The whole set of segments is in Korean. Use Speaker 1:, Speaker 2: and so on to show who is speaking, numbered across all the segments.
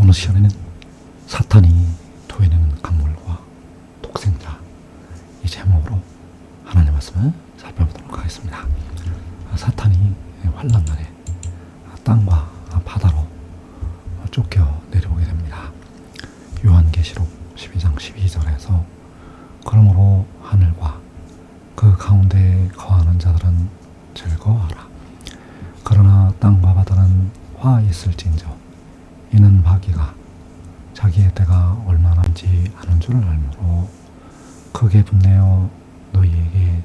Speaker 1: 오늘 시간에는 사탄이 토해내는 강물과 독생자, 이 제목으로 하나님의 말씀을 살펴보도록 하겠습니다. 사탄이 환난날에 땅과 바다로 쫓겨 내려오게 됩니다. 요한계시록 12장 12절에서 그러므로 하늘과 그 가운데 거하는 자들은 즐거워하라. 그러나 땅과 바다는 화 있을진저 이는 마귀가 자기의 때가 얼마 남지 않은 줄을 알므로 크게 분내어 너희에게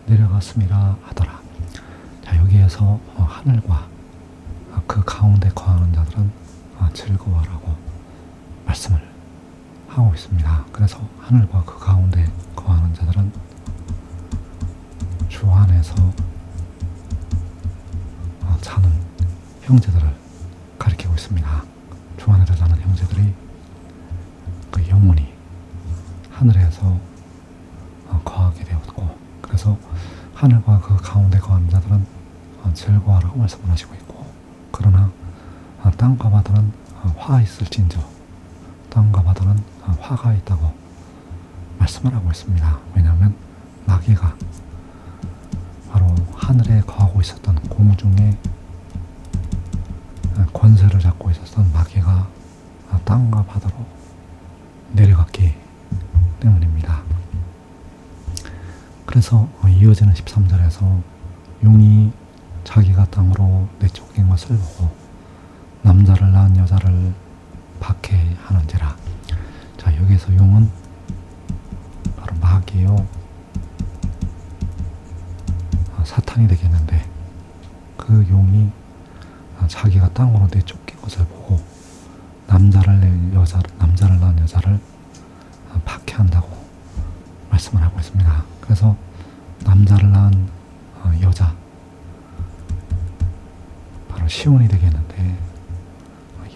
Speaker 1: 내려갔음이라 하더라. 자, 여기에서 하늘과 그 가운데 거하는 자들은 즐거워라고 말씀을 하고 있습니다. 그래서 하늘과 그 가운데 거하는 자들은 주 안에서 사는 형제들을 가리키고 있습니다. 주 안에서 사는 형제들이 그 영원히 하늘에서 거하게 되었고, 그래서 하늘과 그 가운데 거하는 자들은 즐거워라고 말씀을 하시고 있고, 그러나 땅과 바다는 화 있을진저 땅과 바다는 화가 있다고 말씀을 하고 있습니다. 왜냐하면 마귀가 바로 하늘에 거하고 있었던 공중에 권세를 잡고 있었던 마귀가 땅과 바다로 내려갔기 때문입니다. 그래서 이어지는 13절에서 용이 자기가 땅으로 내쫓긴 것을 보고 남자를 낳은 여자를 박해하는지라. 자, 여기서 용은 바로 마귀요 사탄이 되겠는데, 그 용이 자기가 땅으로 내쫓긴 것을 보고 남자를 낳은 여자를 박해한다고 말씀을 하고 있습니다. 그래서 남자를 낳은 여자, 바로 시온이 되겠는데,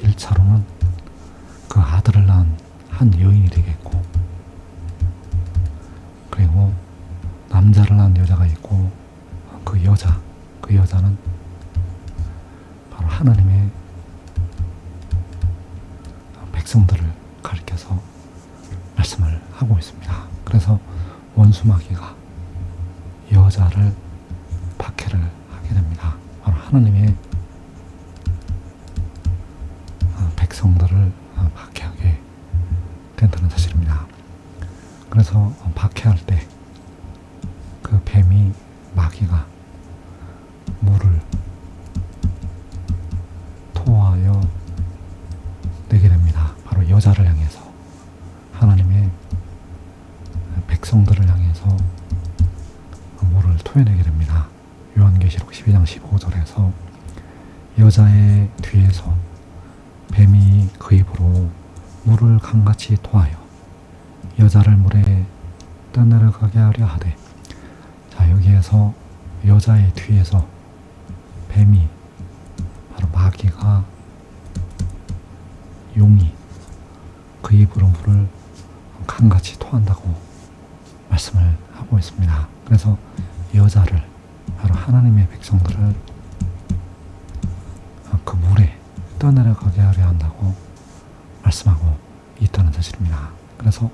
Speaker 1: 1차로는 그 아들을 낳은 한 여인이 되겠고, 그리고 남자를 낳은 여자가 있고, 그 여자는 바로 하나님의 백성들을 가리켜서 말씀을 하고 있습니다. 그래서 원수 마귀가 여자를 박해를 하게 됩니다. 바로 하나님의 백성들을 박해하게 된다는 사실입니다. 그래서 박해할 때 그 뱀이 마귀가 물을 토하여 내게 됩니다. 바로 여자를 향해서, 하나님의 백성들을 향해서 물을 토해내게 됩니다. 요한계시록 12장 15절에서 여자의 뒤에서 뱀이 그 입으로 물을 강같이 토하여 여자를 물에 떠내려가게 하려 하되. 자, 여기에서 여자의 뒤에서 뱀이, 바로 마귀가, 용이 그 입으로 물을 강같이 토한다고 말씀을 하고 있습니다. 그래서 여자를, 바로 하나님의 백성들을 그 물에 떠내려가게 하려 한다고 말씀하고 있다는 사실입니다. 그래서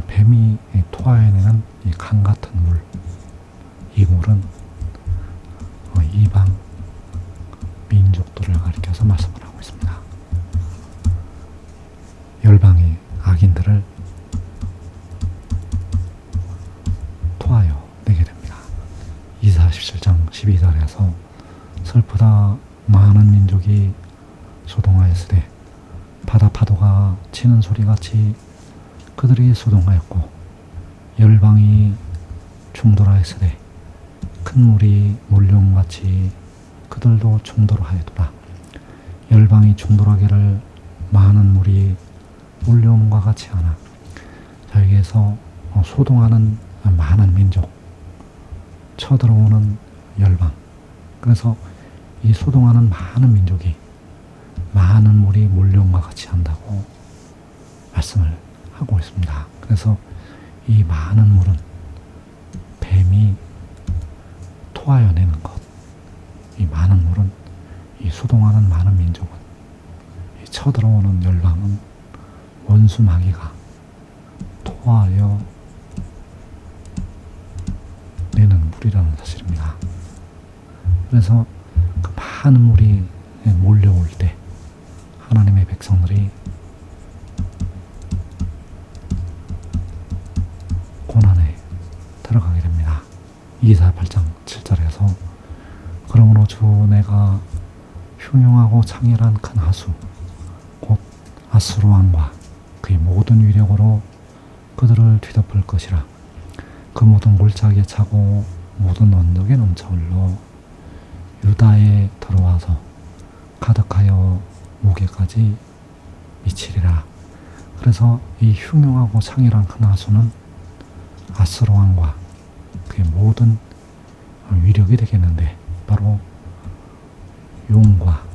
Speaker 1: 뱀이 토하여내는 이 강 같은 물, 이 물은 이방 민족들을 가리켜서 말씀을 하고 있습니다. 열방의 악인들을 토하여 내게 됩니다. 이사 17장 12절에서 슬프다 많은 민족이 소동하였으되 바다 파도가 치는 소리같이 그들이 소동하였고 열방이 충돌하였으되 큰 물이 몰려옴같이 그들도 충돌하였더라. 열방이 충돌하기를 많은 물이 몰려옴과 같이 하나. 자, 여기에서 소동하는 많은 민족, 쳐들어오는 열방, 그래서 이 소동하는 많은 민족이 많은 물이 몰려옴과 같이 한다고 말씀을 하고 있습니다. 그래서 이 많은 물은 뱀이 토하여내는 것, 이 많은 물은, 이 소동하는 많은 민족은 이 쳐들어오는 열방은 원수 마귀가 토하여 내는 물이라는 사실입니다. 그래서 그 많은 물이 몰려올 때 하나님의 백성들이 고난에 들어가게 됩니다. 이사야 8장 7절에서 그러므로 주 내가 흉흉하고 창렬한 큰 하수 곧 아수르 왕과 그의 모든 위력으로 그들을 뒤덮을 것이라. 그 모든 골짜기에 차고 모든 언덕에 넘쳐 흘러 유다에 들어와서 가득하여 목에까지 미치리라. 그래서 이 흉흉하고 창렬한 큰 하수는 아수르 왕과 그의 모든 위력이 되겠는데, 바로 용과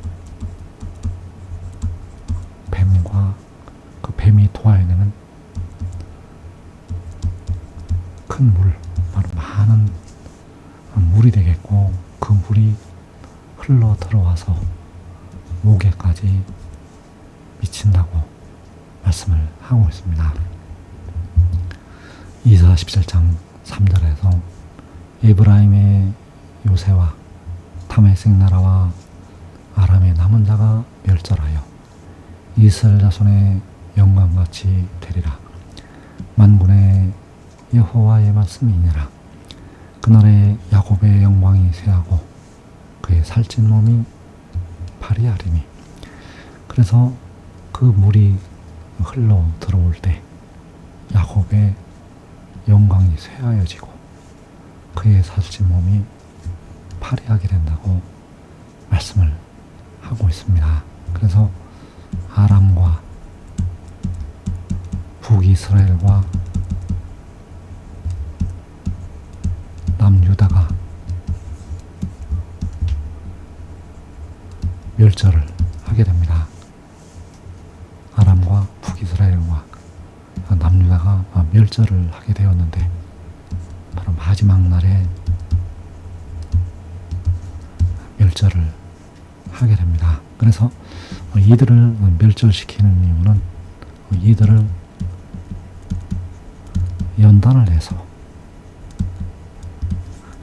Speaker 1: 뱀과 그 뱀이 토하여내는 큰 물, 바로 많은 물이 되겠고, 그 물이 흘러 들어와서 목에까지 미친다고 말씀을 하고 있습니다. 이사야 17장 3절에서 에브라임의 요새와 다메섹 나라와 아람의 남은 자가 멸절하여 이스라엘 자손의 영광같이 되리라. 만군의 여호와의 말씀이니라. 그날에 야곱의 영광이 쇠하고 그의 살찐 몸이 파리하리니. 그래서 그 물이 흘러 들어올 때 야곱의 영광이 쇠하여지고 그의 살찐 몸이 파리하게 된다고 말씀을 하고 있습니다. 그래서 아람과 북이스라엘과 남유다가 멸절을 하게 됩니다. 아람과 북이스라엘과 남유다가 멸절을 하게 되었는데, 바로 마지막 날에 멸절을 하게 됩니다. 그래서 이들을 멸절시키는 이유는 이들을 연단을 해서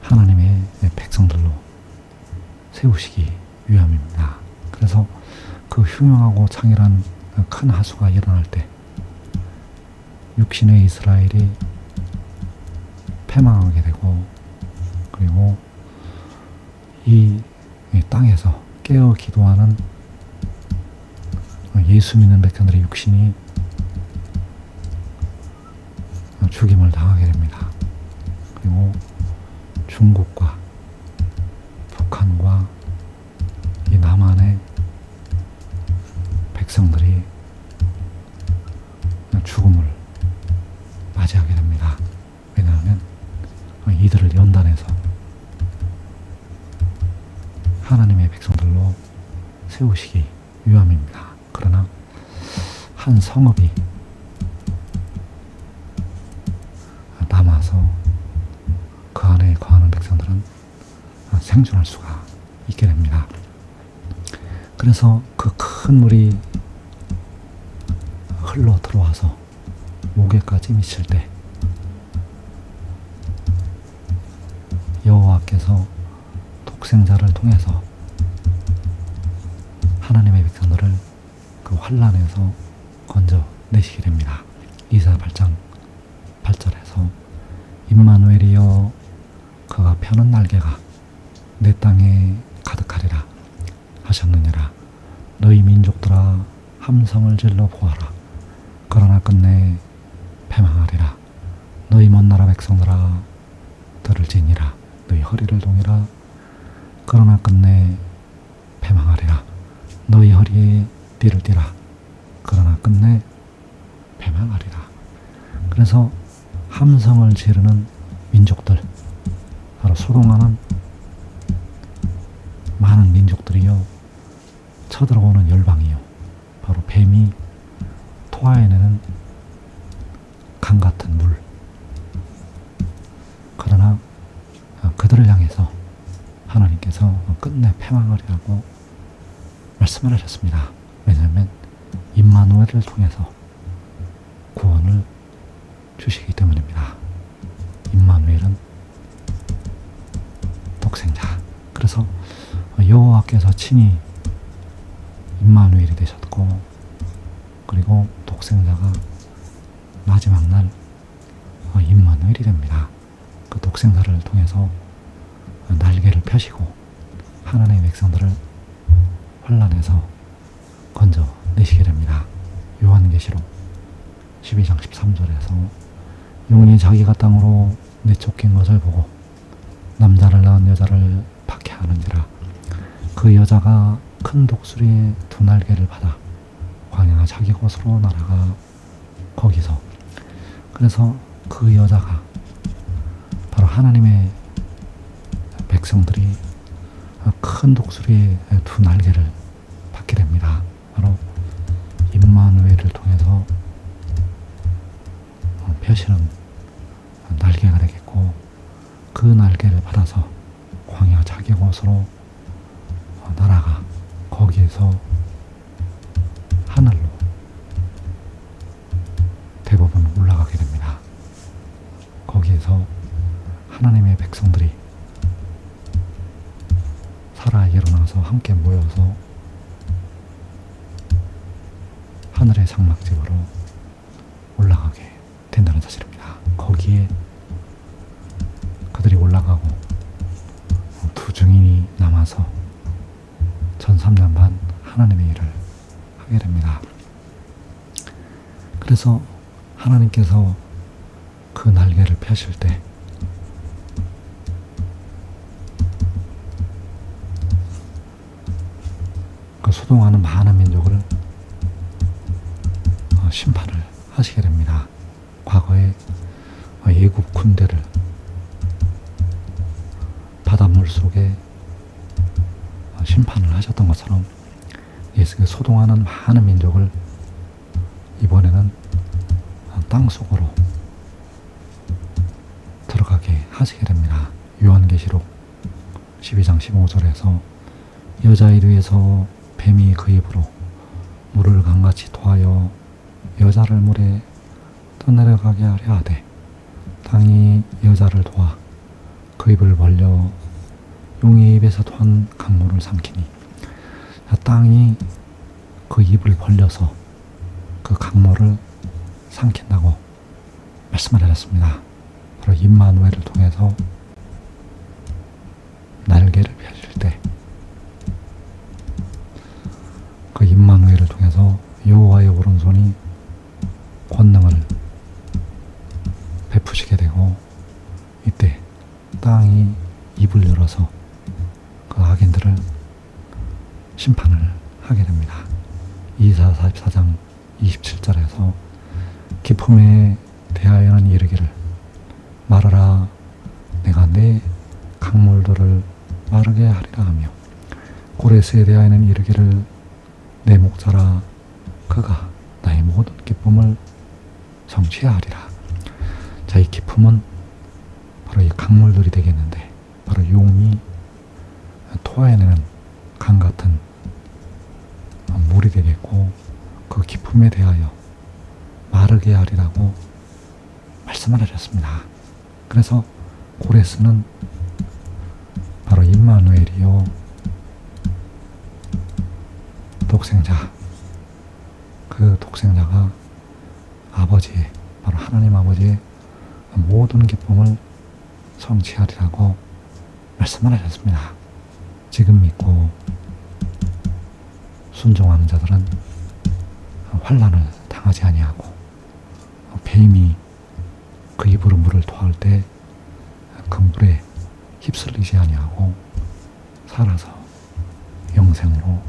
Speaker 1: 하나님의 백성들로 세우시기 위함입니다. 그래서 그 흉흉하고 창렬한 큰 하수가 일어날 때 육신의 이스라엘이 패망하게 되고, 그리고 이 땅에서 깨어 기도하는 예수 믿는 백성들의 육신이 죽임을 당하게 됩니다. 그리고 중국과 북한과 이 남한의 백성들이 죽음을 맞이하게 됩니다. 왜냐하면 이들을 연단해서 하나님의 백성들로 세우시기 위함입니다. 그러나 한 성읍이 남아서 그 안에 거하는 백성들은 생존할 수가 있게 됩니다. 그래서 그 큰 물이 흘러 들어와서 목에까지 미칠 때 여호와께서 독생자를 통해서 하나님의 백성들을 그 환난에서 건져내시게 됩니다. 이사야 8장 8절에서 임마누엘이여 그가 펴는 날개가 내 땅에 가득하리라 하셨느니라. 너희 민족들아 함성을 질러 보아라. 그러나 끝내 패망하리라. 너희 먼 나라 백성들아 들을지니라. 너희 허리를 동이라. 그러나 끝내 패망하리라. 너희 허리에 띠를 띠라. 그러나 끝내 패망하리라. 그래서 함성을 지르는 민족들, 바로 소동하는 많은 민족들이요, 쳐들어오는 열방이요, 바로 뱀이 토하여내는 강 같은 물. 그러나 그들을 향해서 하나님께서 끝내 패망하리라고 말씀을 하셨습니다. 왜냐하면 임마누엘을 통해서 구원을 주시기 때문입니다. 임마누엘은 독생자. 그래서 여호와께서 친히 임마누엘이 되셨고, 그리고 독생자가 마지막 날 임마누엘이 됩니다. 그 독생자를 통해서 날개를 펴시고 하나님의 백성들을 환난에서 건져내시게 됩니다. 요한계시록 12장 13절에서 용이 자기가 땅으로 내쫓긴 것을 보고 남자를 낳은 여자를 박해하는지라 그 여자가 큰 독수리의 두 날개를 받아 광야 자기 곳으로 날아가 거기서, 그래서 그 여자가 바로 하나님의 백성들이 큰 독수리의 두 날개를 받게 됩니다. 바로 임마누엘을 통해서 펴시는 날개가 되겠고, 그 날개를 받아서 광야 자기 곳으로 날아가 거기에서 하늘로 대부분 올라가게 됩니다. 거기에서 하나님의 백성들이 사라에게로 나서 함께 모여서 하늘의 장막집으로 올라가게 된다는 사실입니다. 거기에 그들이 올라가고 두 증인이 남아서 전 3년 반 하나님의 일을 하게 됩니다. 그래서 하나님께서 그 날개를 펴실 때 그 소동하는 많은 민족을 심판을 하시게 됩니다. 과거에 애굽 군대를 바닷물 속에 심판을 하셨던 것처럼 소동하는 많은 민족을 이번에는 땅 속으로 들어가게 하시게 됩니다. 요한계시록 12장 15절에서 여자의 위에서 뱀이 그 입으로 물을 강같이 토하여 여자를 물에 떠내려가게 하려 하되 땅이 여자를 도와 그 입을 벌려 용의 입에서 토한 강물을 삼키니, 땅이 그 입을 벌려서 그 강물을 삼킨다고 말씀을 하셨습니다. 바로 임마누엘을 통해서 날개를 펴실 때 그 임마누엘을 통해서 여호와의 오른손이 권능을 베푸시게 되고, 이때 땅이 입을 열어서 그 악인들을 심판을 하게 됩니다. 이사야 44장 27절에서 기품에 대하여는 이르기를 말하라, 내가 내 강물들을 마르게 하리라 하며, 고레스에 대하여는 이르기를 내 목자라, 그가 나의 모든 기쁨을 성취하리라. 자, 이 기쁨은 바로 이 강물들이 되겠는데, 바로 용이 토해내는 강 같은 물이 되겠고, 그 기쁨에 대하여 마르게 하리라고 말씀을 하셨습니다. 그래서 고레스는 바로 임마누엘이요 독생자, 그 독생자가 아버지의, 바로 하나님 아버지의 모든 기쁨을 성취하리라고 말씀을 하셨습니다. 지금 믿고 순종하는 자들은 환난을 당하지 아니하고, 뱀이 그 입으로 물을 토할 때 그 물에 휩쓸리지 아니하고 살아서 영생으로